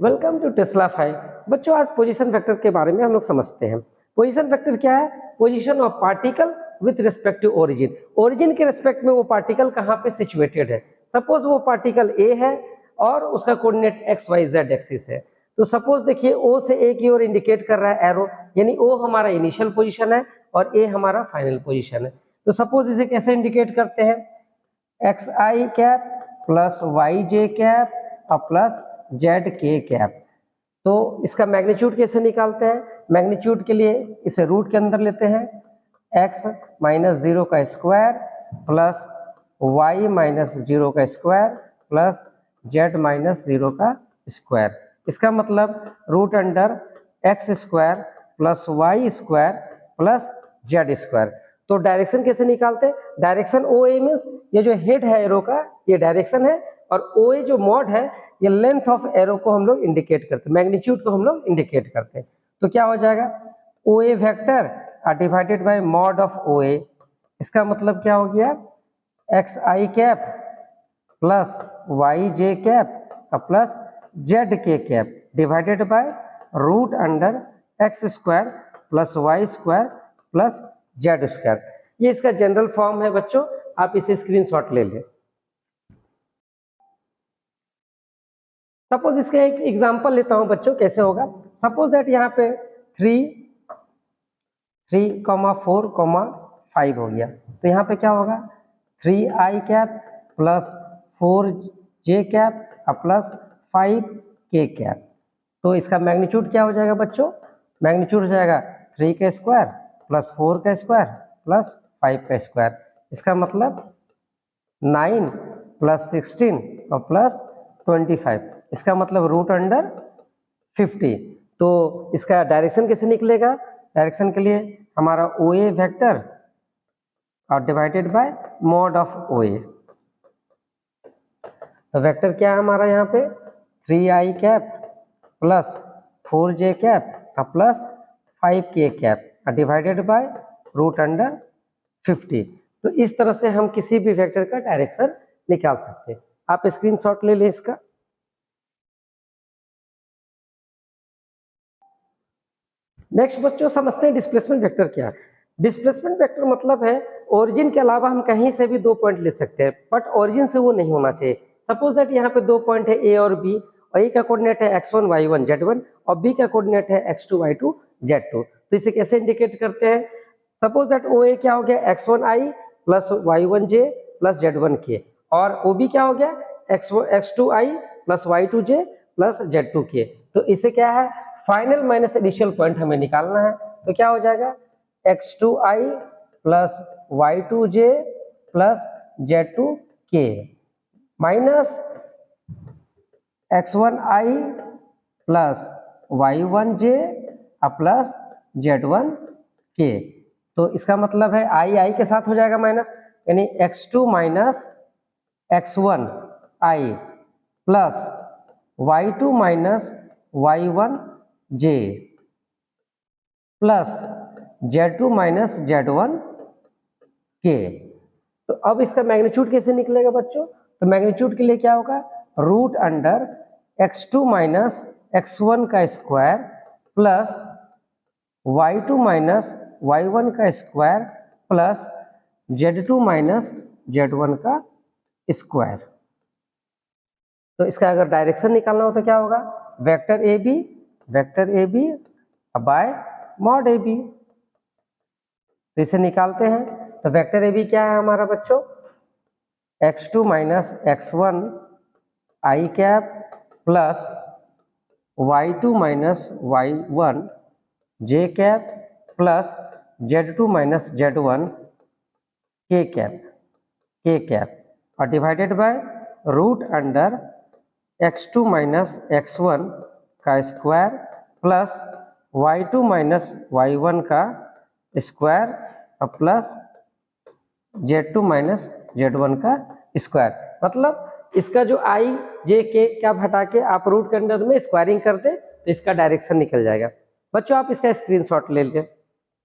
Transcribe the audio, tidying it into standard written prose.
Welcome to Tesla 5। बच्चों आज position vector के बारे में हम लोग समझते हैं। पोजीशन वेक्टर क्या है? Position of particle with respect to origin. Origin के रिस्पेक्ट में वो पार्टिकल कहाँ पे सिचुएटेड है। सपोज वो पार्टिकल ए है और उसका coordinate X Y Z axis है। तो सपोज देखिए ओ से ए की ओर इंडिकेट कर रहा है एरो, यानी ओ हमारा इनिशियल पोजीशन है और ए हमारा फाइनल पोजीशन है। तो सपोज इसे कैसे इंडिकेट करते हैं? X i cap plus y j cap और प्लस जेड के कैप। तो इसका मैग्नीट्यूड कैसे निकालते हैं? मैग्नीट्यूड के लिए इसे रूट के अंदर लेते हैं, x माइनस 0 का स्क्वायर प्लस y माइनस 0 का स्क्वायर प्लस z माइनस 0 का स्क्वायर। इसका मतलब root under x square plus Y square plus Z square. तो डायरेक्शन कैसे निकालते हैं? डायरेक्शन ओ ए मीन्स ये जो हेड है एरो का ये डायरेक्शन है, और ओ ए जो मॉड है ये लेंथ ऑफ एरो को हम लोग इंडिकेट करते हैं, मैग्नीट्यूड को हम लोग इंडिकेट करते हैं। तो क्या हो जाएगा? O A vector divided by mod of O A. इसका मतलब क्या हो गया? X i cap plus y j cap plus z k cap divided by root under x square plus Y square plus Z square. ये इसका general form है बच्चों, आप इसे स्क्रीनशॉट ले लें। सपोज इसका एक एग्जांपल लेता हूं बच्चों, कैसे होगा। सपोज दैट यहाँ पे 3,4,5 हो गया। तो यहाँ पे क्या होगा? 3i cap plus 4j cap plus 5k cap. तो इसका मैग्नीट्यूड क्या हो जाएगा बच्चों? मैग्नीट्यूड हो जाएगा 3 का स्क्वायर प्लस 4 का स्क्वायर प्लस 5 का स्क्वायर। इसका मतलब 9 प्लस 16 और प्लस 25। इसका मतलब रूट अंडर 50। तो इसका डायरेक्शन कैसे निकलेगा? डायरेक्शन के लिए हमारा ओ ए वेक्टर और divided by mod of O A. तो वेक्टर क्या है हमारा यहाँ पे? 3i cap plus 4j cap plus 5k cap divided by root under 50। तो इस तरह से हम किसी भी वेक्टर का डायरेक्शन निकाल सकते हैं। आप स्क्रीनशॉट ले लें इसका। नेक्स्ट बच्चों समझते हैं डिस्प्लेसमेंट वेक्टर क्या है। डिस्प्लेसमेंट वेक्टर मतलब है ओरिजिन के अलावा हम कहीं से भी दो पॉइंट ले सकते हैं, बट ओरिजिन से वो नहीं होना चाहिए। सपोज दैट यहाँ पे दो पॉइंट है ए और बी, और ए का कोऑर्डिनेट है x1 y1 z1 और बी का कोऑर्डिनेट है x2 y2 z2। तो इसे कैसे इंडिकेट करते हैं? सपोज दैट ओ ए क्या हो गया? x1i plus y1j plus z1k, और ओ बी क्या हो गया? x2i plus y2j plus z2k। तो इसे क्या है? फाइनल माइनस इनिशियल पॉइंट हमें निकालना है। तो क्या हो जाएगा? x2i plus y2j plus z2k minus x1i plus y1j plus z1k। तो इसका मतलब है i के साथ हो जाएगा माइनस, यानी x2 minus x1i plus y2 minus y1j plus z2 minus z1k। तो अब इसका मैग्नीट्यूड कैसे निकलेगा बच्चों? तो मैग्नीट्यूड के लिए क्या होगा? Root under x2 minus x1 का square plus y2 minus y1 का square plus z2 minus z1 का स्क्वायर। तो इसका अगर डायरेक्शन निकालना हो तो क्या होगा? Vector A B by mod A B. तो इसे निकालते हैं। तो वेक्टर ए बी क्या है हमारा बच्चों? x2 minus x1 i cap plus y2 minus y1 j cap plus z2 minus z1 k cap और divided by root under x2 minus x1 का square plus y2 minus y1 का square plus z2 minus z1 का square. मतलब इसका जो i j k क्या हटा के आप रूट के अंडर में स्क्वायरिंग कर दे तो इसका डायरेक्शन निकल जाएगा। बच्चों आप इसका स्क्रीनशॉट ले लें।